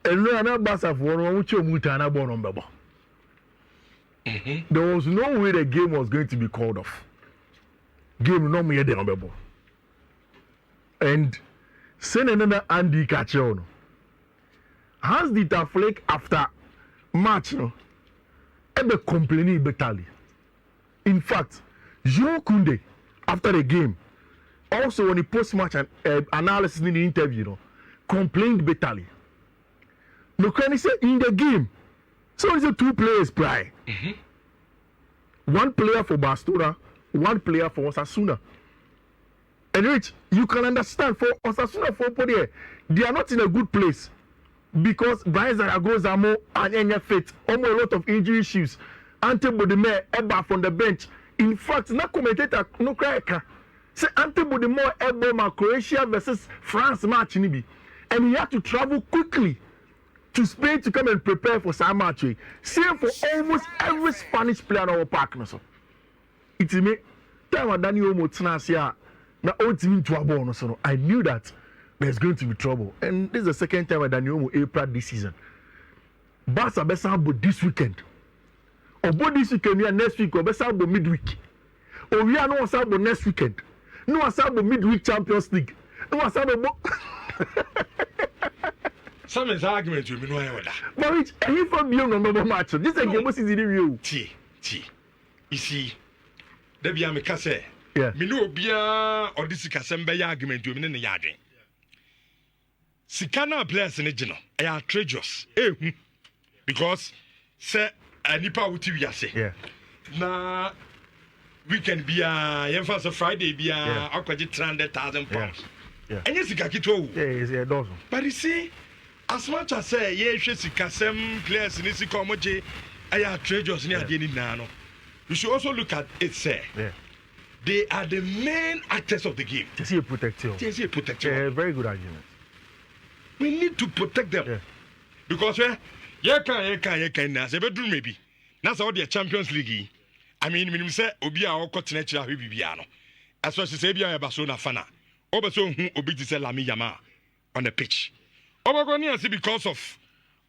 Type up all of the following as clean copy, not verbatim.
And no other Barca for one which you move to born on Baba. There was no way the game was going to be called off. Game no me there on Baba. And send another Andy Cachion. Has the Taflake after match no ebe complaining bitterly. In fact, Joe Kunde after the game, also when he post-match analysis in the interview, complained bitterly. No, can he say in the game? So it's a two players play. One player for Barcelona, one player for Osasuna. And Rich, you can understand for Osasuna for Podier, they are not in a good place because Brian Zaragoza more and Enya fit, almost a lot of injury issues. Ante Bodemere Eba from the bench. In fact, na commentator no cry say Ante Bodemere Eba Croatia versus France match nibi, and he had to travel quickly to Spain to come and prepare for some match. Same for almost every Spanish player on our park. No so. It's me. Time when Daniel Motinasia na old team to a ball. No so. I knew that there's going to be trouble, and this is the second time when Daniel Mo April this season. Barca best about this weekend. Obo this weekend we are next week. Or best about midweek. Or we are no about next weekend. No about midweek Champions League. No about. Some is argument you know that. But which any from beyond number match. This is a game. What is the review? T. You see, there be a mekase. Yeah. Me no bia or this kasembe argument you mean in the yard. Sikana players in the general. I are treasures. Because say nipa wuti wiase. Yeah. Na weekend be a Friday be a akwaje 300,000 pounds. Yeah. And yes sika kito. Yeah, dozen. But you see, as much as say yeah sika sem players in sika omoje I are treasures ni ade ni na no. You should also look at it say. Yeah. They are the main actors of the game. Just a protection. Yeah, very good argument. We need to protect them. Yeah. Because you can now say bedroom maybe. That's all the Champions League. I mean say obi a okotena kira hwe bibia no. As well as say bia Barcelona fana. Obeso hu obi ti say Lami Yama on the pitch. Obagoni say because of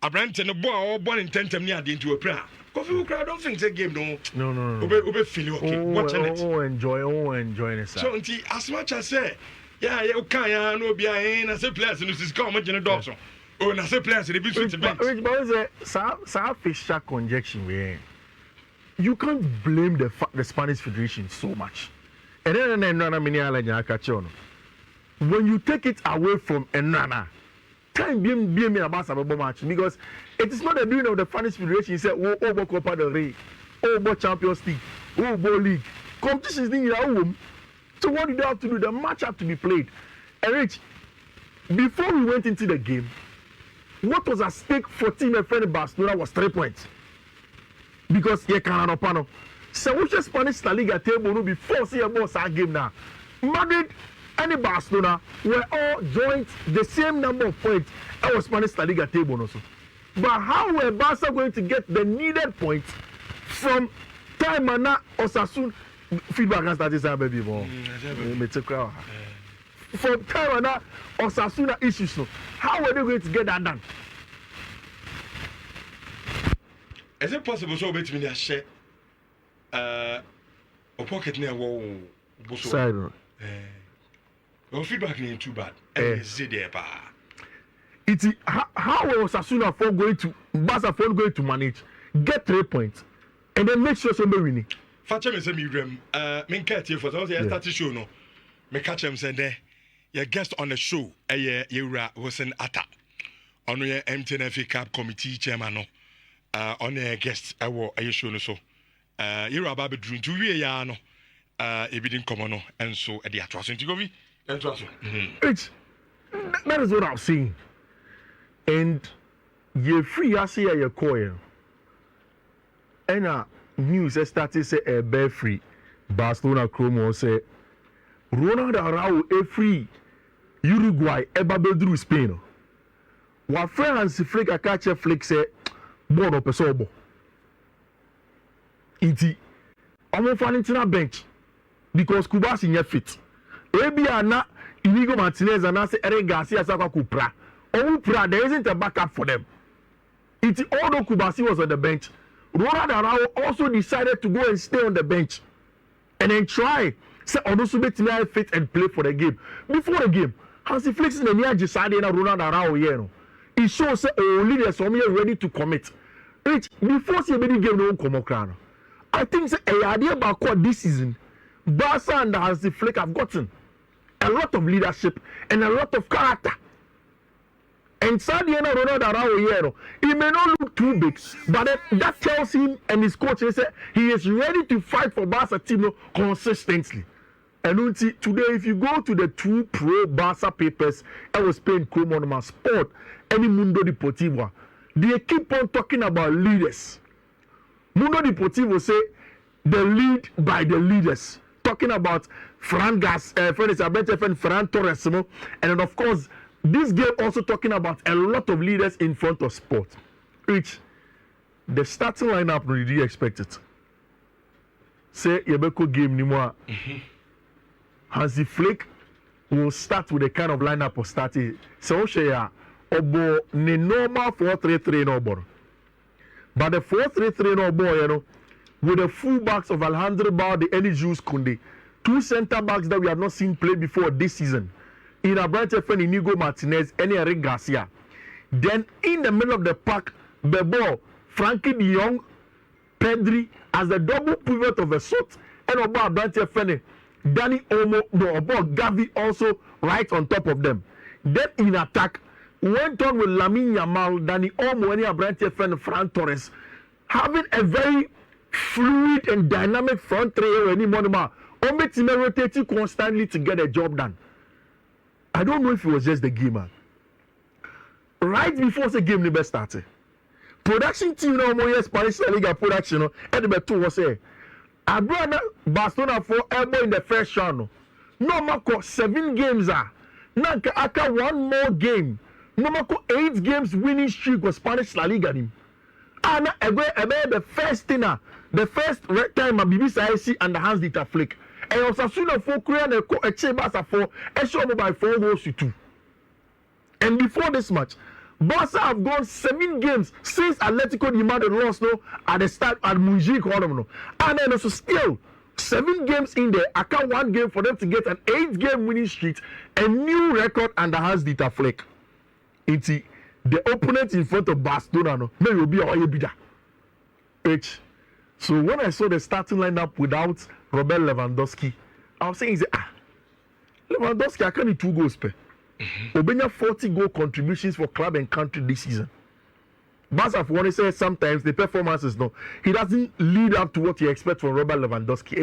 Abrante no boy born in tentem ni ade into a prayer. Coffee crowd don't think say game no. No. Obe feel okay watching it. Enjoying it. So as much as say you can no be na say players no sis come on Dawson. Oh, na say players they be switch bench. Which say facial conjunction we. You can't blame the Spanish Federation so much. And then when you take it away from Enana, time be about some match because it is not the doing of the Spanish Federation. You say, oh, Copa del Rey, oh, Champions League, oh, League. Competitions in your home. So what do they have to do? The match have to be played. And Rich, before we went into the game, what was at stake for Team FN Barcelona was 3 points. Because you can't know. So which Spanish La Liga table will be forcing about our game now. Madrid and Barcelona were all joined the same number of points at Spanish La Liga table also. But how were Barca going to get the needed points from time and Osasuna? Feedback has started saying baby more. From time and Osasuna issues. How were they going to get that done? Is it possible so bet me na share a pocket near wall side? Your feedback ain't too bad. Say there pa. It's how was Osasuna for going to Barca for going to manage get 3 points and then make sure somebody winning. Fache me say me rem me catch you for so say start show no. Me catch him say there your guest on the show Yewura Hussein Atta. Ono ye MTNFA Cup committee chairman no. On a guest I will show no so you're about bedroom to we ya no it didn't come on and so at the attraction to go be it's that is what I'm saying. And you free I see your coil and news started say a bear free Barcelona Chrome say Ronald Araujo a free Uruguay eba bedru Spain wa France flick a catch a flick say board up a sobo. Iti almost Valentina bench because Kubas in your fit. Ebi ana Inigo Martinez and I say Eric Garcia Saka Kupra there isn't a backup for them. Although Kubasi was on the bench, Ronald Araujo also decided to go and stay on the bench and then try. Say Onosube fit and play for the game. Before the game, Hansi Flick in the near decided Ronald Araujo here. It shows that leaders are ready to commit. Before the game no come on. I think a idea about what this season, Barca and Hansi Flick have gotten a lot of leadership and a lot of character. And Sadiana Ronald Araujo here, he may not look too big, but that tells him and his coach he is ready to fight for Barca team consistently. And today, if you go to the 2 pro Barca papers, I was paying Chrome Sport, any Mundo Deportivo, they keep on talking about leaders. Mundo Deportivo say the lead by the leaders, talking about Ferran Torres, and then of course, this game also talking about a lot of leaders in front of sport. Which the starting lineup, did you expect it? Say Yebeko game Nimwa. Hansi Flick will start with a kind of lineup of starting. So Shea Obo ne normal 4-3-3 no board. But the 4-3-3 no board, you know, with the full backs of Alejandro Balde and Jules Koundé, 2 center backs that we have not seen play before this season. In a branch of Inigo Martinez and Eric Garcia. Then in the middle of the pack, the ball, Frankie de Jong, Pedri as the double pivot of a sort, and about branch of Danny Olmo, no, about Gavi also right on top of them. Then in attack, went on with Lamine Yamal, Danny Olmo, and a branch of Ferran Torres, having a very fluid and dynamic front three anymore. Only team rotating constantly to get a job done. I don't know if it was just the game, man. Right before the game never started, production team no more Spanish La Liga production at the two was say, I brought Barcelona for elbow in the first round. No more 7 games are. Nanka aka 1 more game. No more 8 games winning streak was Spanish La Liga him. And the first thing, the first time I BBC and the hands did a flick. And Osasuna for Korea and a Chambers for a show by 4 goals to 2. And before this match, Barca have gone 7 games since Atletico de Madrid lost at the start at Munich. And then also still 7 games in there. I count 1 game for them to get an 8-game winning streak, a new record under Hans Dieter Flick. It's the opponent in front of Barcelona. Maybe will be a bidder. So when I saw the starting lineup without Robert Lewandowski, I was saying, Lewandowski, I can't need 2 goals per. Obenya 40 goal contributions for club and country this season. Barca for one say sometimes the performances he doesn't lead up to what you expect from Robert Lewandowski.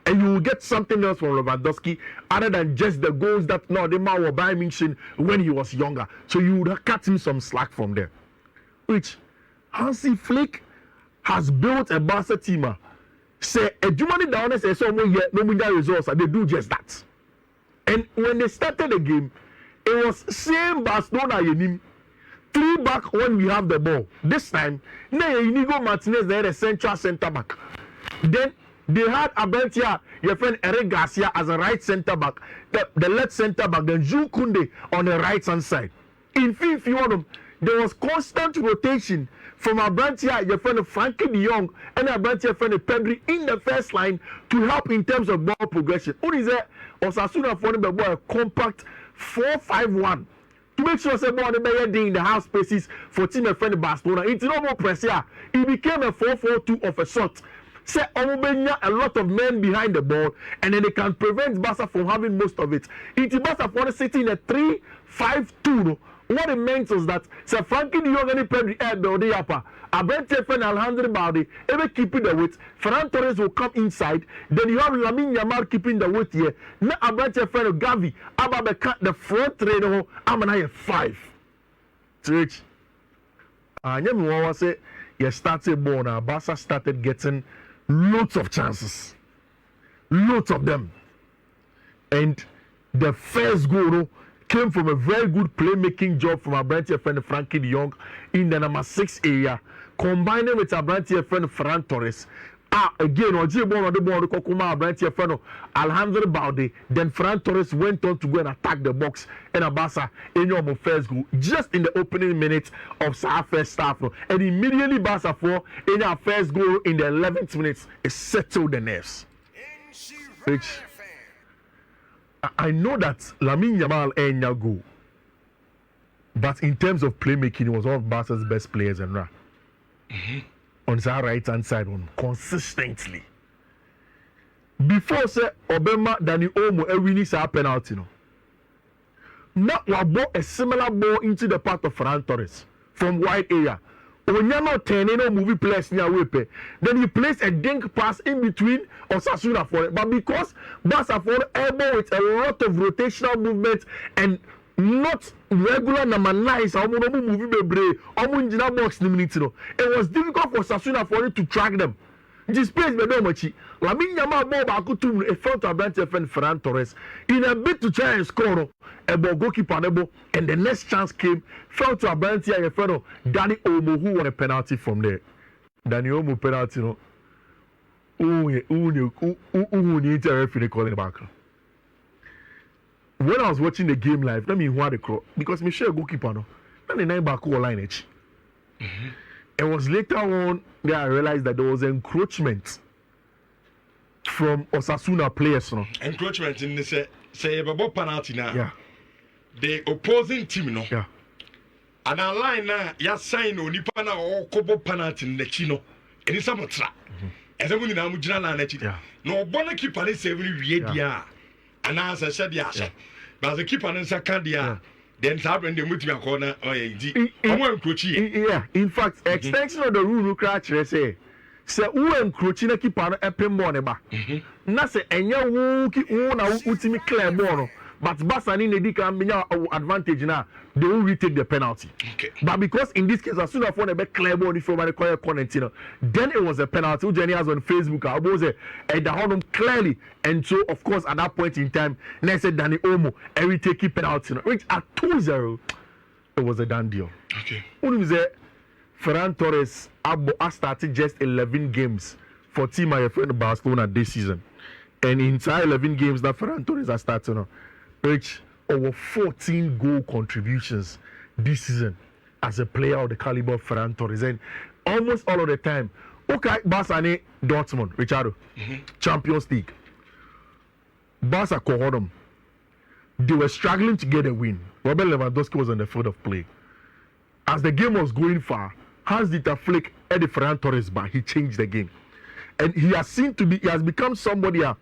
And you will get something else from Lewandowski other than just the goals that the man was by mentioned when he was younger. So you would cut him some slack from there. Which Hansi Flick has built a Barca team. Say a Jumani down say so no results, they do just that. And when they started the game, it was same Barcelona yenim 3 back when we have the ball. This time, Inigo Martinez they had a central center back. Then they had Abentia, your friend Eric Garcia as a right center back, the left center back, then Jules Koundé on the right hand side. In Fiifi, there was constant rotation from Abrantia, your friend Frankie de Jong, and Abrantia, your friend Pedri in the first line to help in terms of ball progression. What is that? Osasuna for a compact 4-5-1 to make sure that in the half spaces for team and friend Barcelona. It's no more press here. It became a 4-4-2 of a sort. Say a lot of men behind the ball, and then they can prevent Barca from having most of it. It's Barca for sitting in a 3-5-2. What it meant was that Frankie de Jong and Pedri the upper. Abrente and Alejandro Balde ever keeping the weight. Ferran Torres will come inside. Then you have Lamine Yamal keeping the weight here. Now Abrente and Gavi Abba the front trainer. I'm an 5. Rich. I never say you started ball now. Barca started getting lots of chances. Lots of them. And the first goal came from a very good playmaking job from Abrantia friend Frankie de Jong in the number 6 area, combining with Abrantia friend Ferran Torres. Again, on the ball, Kokuma, Brantia Feno, Alejandro Balde, then Fran Torres went on to go and attack the box, and Abasa, Enyomo first goal, just in the opening minutes of Sa first half. And immediately Barca for Enya first goal in the 11th minutes, it settled the nerves. Which, I know that Lamine Yamal Enya goal, but in terms of playmaking, he was one of Barca's best players and on the right hand side one consistently. Before say Obama Dani Olmo winning a penalty no. Now we bought a similar ball into the path of Ferran Torres from wide area. Onyama turning no movie players near Wepe. Then he placed a dink pass in between Osasuna for it. But because Barca for able with a lot of rotational movement and not regular number 9, it was difficult for Sasuna for it to track them. This place be no much. Lamine Yamal ball back to a front of Ferran Torres in a bit to try and score a ball goalkeeper and the next chance came fell to Abantia and friend Danny Olmo who won a penalty from there. Danny Olmo penalty no. Who need to referee calling back. When I was watching the game live, let me hear the crowd because Michelle goalkeeper no, then the 9 back line edge. It was later on that I realized that there was encroachment from Osasuna players. No? Encroachment in the say about penalty now. Yeah. The opposing team no. Yeah. And our line now, ya sign no nipa na o kobo penalty in the chino. It is some tra. As a winning Amujana na nechi. No bona keeper is every dia. And as I said, yes, but the keeper and second year, then happened the mutual corner or in fact, extension of the rule, no crash, say, who encroaching a keeper a pen boneba. Nasa and your wookie own a ultimate clear bono, but Basani Nedika advantage now, they will retake the penalty. Okay. But because in this case, as soon as I found a clear ball from the corner Conantino, then it was a penalty. Jenny has on Facebook, I was at the Honum clearly. And so, of course, at that point in time, I said Danny Olmo, every taking penalty, which at 2-0, it was a done deal. Okay. When we say Ferran Torres, I started just 11 games for team my friend Barcelona this season. And inside 11 games that Ferran Torres has started, which over 14 goal contributions this season as a player of the caliber of Ferran Torres. And almost all of the time, okay, Barca Dortmund, Richardo, Champions League. Barca Cohodom, they were struggling to get a win. Robert Lewandowski was on the field of play. As the game was going far, Hans-Dieter Flick had the Ferran Torres back. He changed the game. And he has become somebody or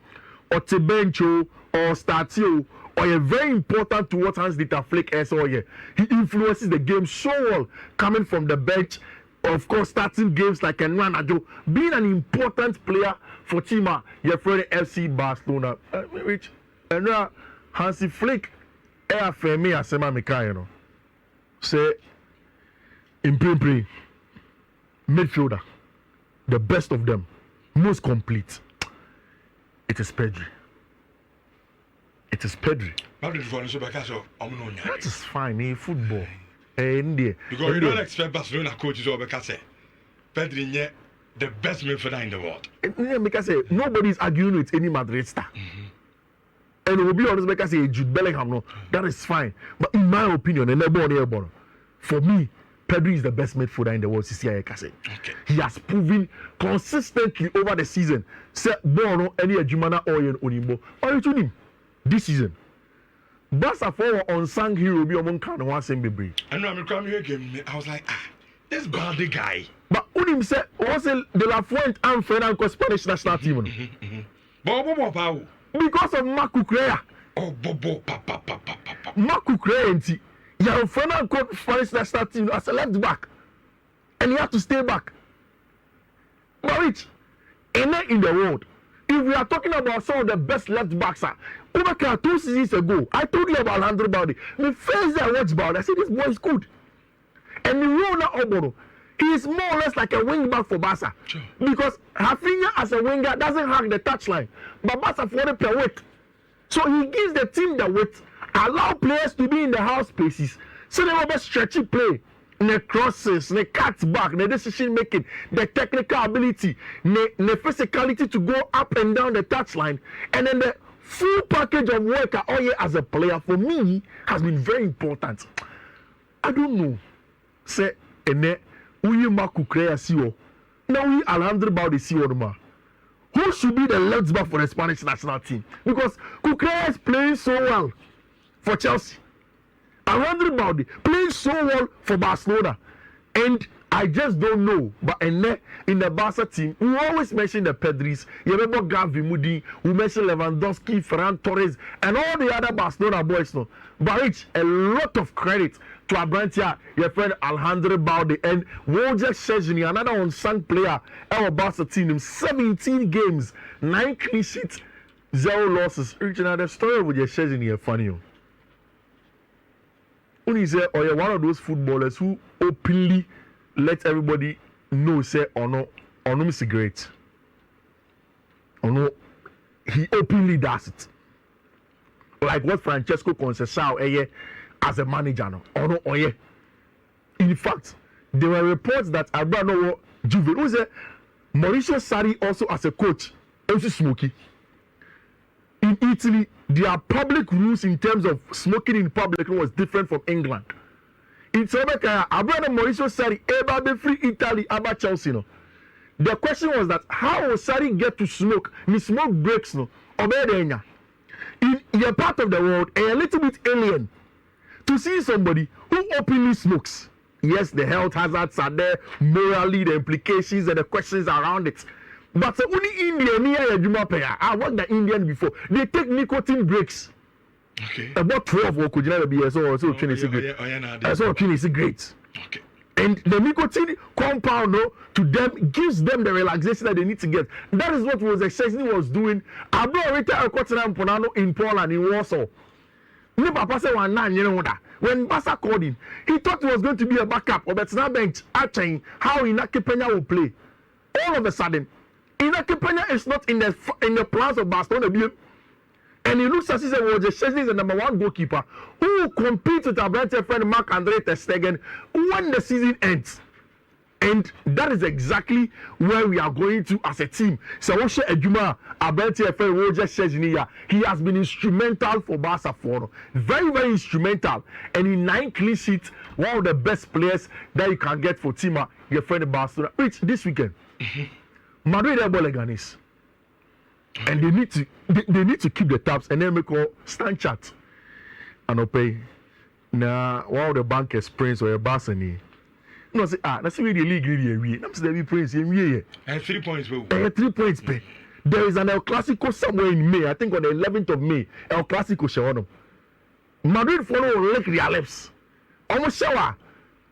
Tebencho or Statio or a very important to what Hans-Dieter Flick is. He influences the game so well, coming from the bench, of course, starting games like Enwan Ajo, being an important player for Tima, your friend FC Barcelona. Which Hansi Flick, for me, as a say, in play, midfielder, the best of them, most complete. It is Pedri. It is Pedri. That is fine in football. Because you don't expect Barcelona coaches over Case. Pedri the best midfielder in the world. Because nobody is arguing with any Madrid star. And it will be honest because Jude Bellingham, no, that is fine. But in my opinion, for me, Pedri is the best midfielder in the world. Okay. He has proven consistently over the season. Say Bono any Jumana or Onimbo. Or you him this season. Barca for unsung hero be among kind of one same baby. And when I come here again, I was like, this Balde guy. But Unim said, also De La Fuente and Fernando Spanish national team. Because of Marco Crea. Marco Crea, your Fernando Spanish national team as a left back. And he had to stay back. But which, in the world, if we are talking about some of the best left backs, over 2 seasons ago, I told you about Alejandro Balde. The first day I watched Balde, I said this boy is good. And the role now Obono, he is more or less like a wing back for Barca. Sure. Because Rafinha as a winger doesn't have the touchline. But Barca for the per weight. So he gives the team the weight, allow players to be in the half spaces. So they will be stretchy play. the crosses, the cutback, the decision making, the technical ability, the physicality to go up and down the touchline, and then the full package of work as a player for me has been very important. I don't know. Say, ene uyi maku kreya siwo. Now we Alejandro the siwo ma. Who should be the left back for the Spanish national team? Because Kukurea is playing so well for Chelsea. Alejandro Balde playing so well for Barcelona. And I just don't know. But in the Barca team, we always mention the Pedris. You remember Gavi Moody, we mention Lewandowski, Ferran Torres, and all the other Barcelona boys. No. But it's a lot of credit to Abrantia, your friend Alejandro Balde, and Wojciech Szczesny, another unsung player, our Barca team, 17 games, 9 clean sheets, 0 losses. Reach another story with your Szczesny, funny. Only say, or you're one of those footballers who openly let everybody know, say, or no, is great. Or no, he openly does it. Like what Francesco Conceição as a manager, no, or no, or yeah. In fact, there were reports that Abrano Juve, who said Mauricio Sarri also as a coach, also smoky. In Italy, their public rules in terms of smoking in public was different from England. In Slovenia, Abraham Mauricio Sarri ever be free Italy about Chelsea. No? The question was that how will Sarri get to smoke? His smoke breaks, no? In your part of the world, a little bit alien to see somebody who openly smokes. Yes, the health hazards are there, morally, the implications and the questions around it. But only Indian I worked the Indian before. They take nicotine breaks. Okay. About 12 or could you be so trying cigarette. So trying cigarettes. Okay. And the nicotine compound to them gives them the relaxation that they need to get. That is what was Szczesny was doing. I brought a Ponano in Poland in Warsaw. When Barca called him, he thought it was going to be a backup or better bench acting how Inaki Peña will play. All of a sudden, Inaki Peña is not in the plans of Barcelona. And he looks as if he was Szczesny the number 1 goalkeeper who will compete with our brand friend Marc-Andre ter Stegen when the season ends. And that is exactly where we are going to as a team. So Oshe Ejuma, our brand friend Wojciech Szczesny, he has been instrumental for Barca for very, very instrumental. And in 9 clean sheets, one of the best players that you can get for team, your friend Barcelona. Which this weekend, Madrid are Boleganis. And they need to keep the tabs and then make a stand chat and pay. Now, one of the bankers prince or a Barcelona. No, say that's where the league really. I'm saying we prince here. And 3 points, bro. 3 points pay. There is an El Clasico somewhere in May. I think on the 11th of May. El Clasico show. Madrid follow Lake Reales. Almost shower.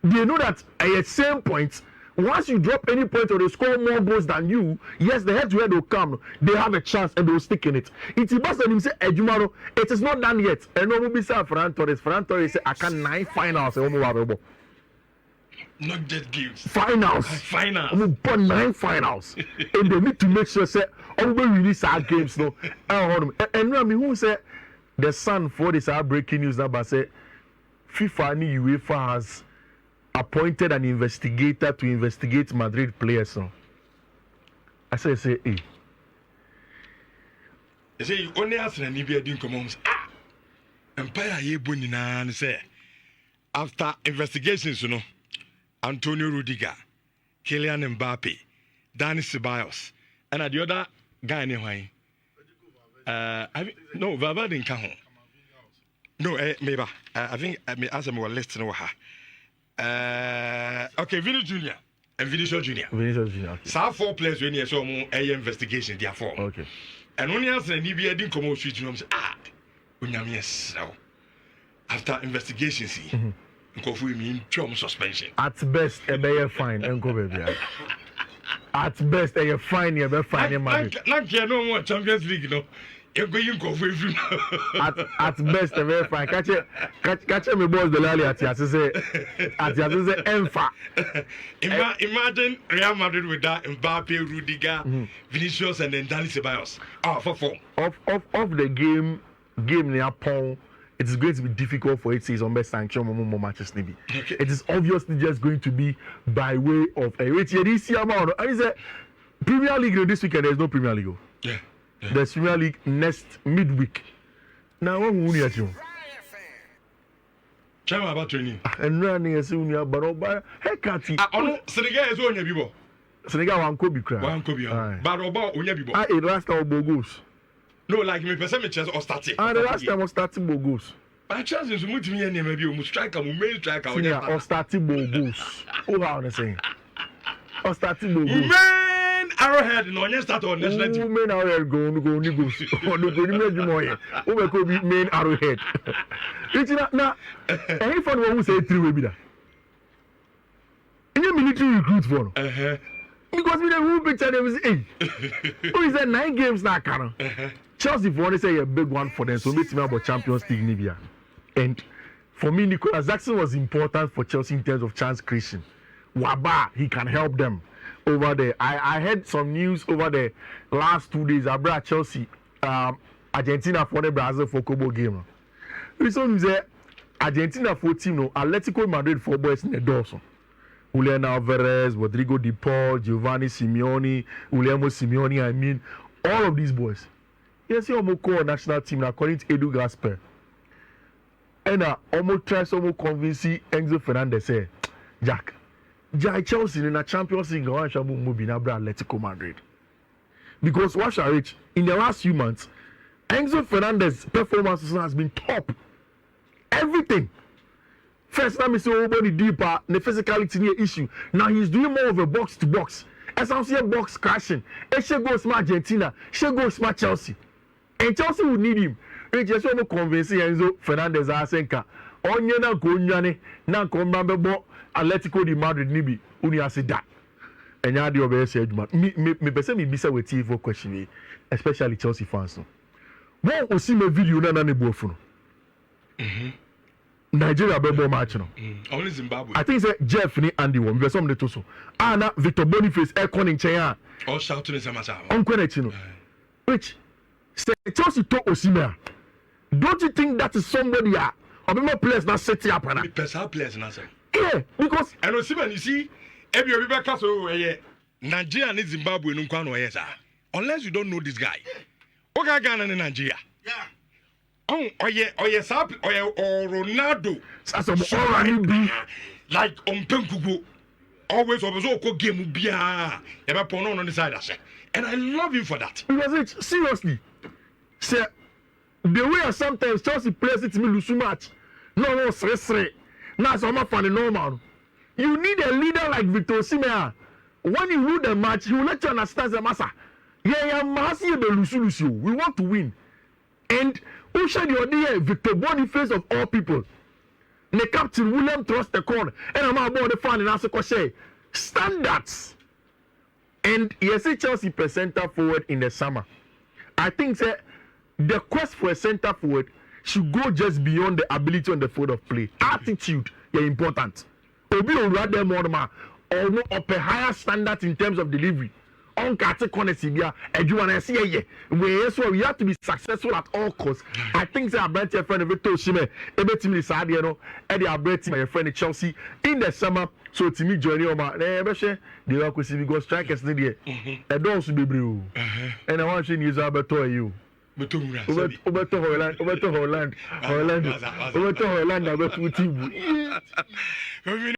They know that at the same point. Once you drop any point or they score more goals than you, yes, the head-to-head will come. They have a chance and they will stick in it. It's about him say, Ejumaro, it is not done yet. And no will be said Ferran Torres. Ferran Torres say, I can 9 finals. Not just games. Finals. Finals. 9 finals. And they need to make sure say, we release our games no. And I mean, who said the Sun for this breaking news number say FIFA and UEFA has appointed an investigator to investigate Madrid players. No? I say, hey. I say, you only ask an Ibia didn't come home. Empire ye bunina and say, after investigations, Antonio Rudiger, Kylian Mbappe, Dani Ceballos, and the other guy anyway. No, Vava didn't come home. No, maybe. I think I may ask them what list to her. Okay, Vinicius Junior and Vinicius Junior. Okay. So 4 players when you saw more investigation therefore. Okay. And when you ask an Ibia didn't come out street, you say, yes, now. After investigation, see, go for me in suspension. At best, a better fine and go baby. At best, a fine, you better fine your money. Not no more Champions League, no. You're going to go for at best, a very fine. Catch me, boys, the lally at Yasse, Enfa. Imagine Real Madrid with that Mbappe, Rudiger, Vinicius, and then Dani Ceballos. For 4. Of the game near Pong, it is going to be difficult for it to on best sanction more matches maybe. Okay. It is obviously just going to be by way of a which this amount. I say Premier League this weekend there is no Premier League. Yeah. There's Premier League next midweek. Now what will you do? Chairman about training. And running a senior but Hekati. Senegal is on your people. Senegal one could be cry. One could be on. But about on your people. I last time Bogos. No, like me percentages or starting. The last time was starting Bogos. By chance is much me and maybe you must strike a main striker or starting Bogos. Oh, how to say? Or starting Bogos. Man, Arrowhead, no, you start on national team. Men Arrowhead go on the goose. On the good oh, could be main Arrowhead. It's not now. Any fun one who say 3 will be there. Any military recruit for because we the whole picture there was 8. Who is that 9 games now, Canon? Chelsea for say a big one for them, so meet me about Champions League Nibia. And for me, Nicolas Jackson was important for Chelsea in terms of chance creation. Waba, he can help them over there. I heard some news over the last 2 days. I brought Chelsea, Argentina for the Brazil for Kobo game. This one is Argentina for team, no Atletico Madrid for boys in the Dawson. Julian Alvarez, Rodrigo Di Paul, Giovanni Simeone, Guillermo Simeone. I mean, all of these boys. Yes, you almost call national team according to Edu Gasper. And almost try to convince Enzo Fernandez say, Jack, Chelsea in a Champions League, I shall move in Atletico Madrid. Because what shall reach in the last few months, Enzo Fernandez's performance has been top. Everything. First time he saw nobody deeper, the physicality near issue. Now he's doing more of a box to box. As I see a box crashing, and she goes smart Argentina, she goes smart Chelsea. And Chelsea would need him. And just want to convince Enzo Fernandez Asenka. Onye na konyane na kombambo Atletico de Madrid nibi uni asida. And ya di obese aduma. Me pese me bisa we TV question especially Chelsea fans. Won osi me video na ne bofu no. Nigeria bebo match no. Only Zimbabwe. I think say Jeff ni Andy won. Be some de to so. Ana Victor Boniface e kon nchen all shout to the Samasa. Onko na chi no. Which say Chelsea to Osimhen. Don't you think that is somebody Obama players not setting up na? Personal players na say. Yeah, because and Osimhen you see every back so Nigeria and Zimbabwe no kwa no yesa. Unless you don't know this guy. Oga Ghana in Nigeria. Yeah. Oh, oye sap or Ronaldo. Like Penkugo. Always over game bia. Ever pon on the side and I love him for that. Because it seriously. Say the way sometimes Chelsea plays it to me lose too much. No, stress. Now some funny normal. You need a leader like Victor Osimhen. When you lose the match, he will let you understand the massa. Yeah, we want to win. And who should you idea Victor Boniface of all people? The captain William Trust the corner. And I'm about the fan and ask a question. Standards. And yes, Chelsea per center forward in the summer. I think that the quest for a center forward should go just beyond the ability on the field of play. Attitude is important. Obi will rather more or no up a higher standard in terms of delivery. On Kate Konesibia, and you want to see we have to be successful at all costs. I think that Brent your friend Victor Osimhen, every team is sad, you know, and they are Brent my friend Chelsea in the summer. So to me, join you, man. They are going to go strikers in the air. And those will be blue. And I want to use Alberto you. Over to Holland, over to Holland, over to Holland, over to team.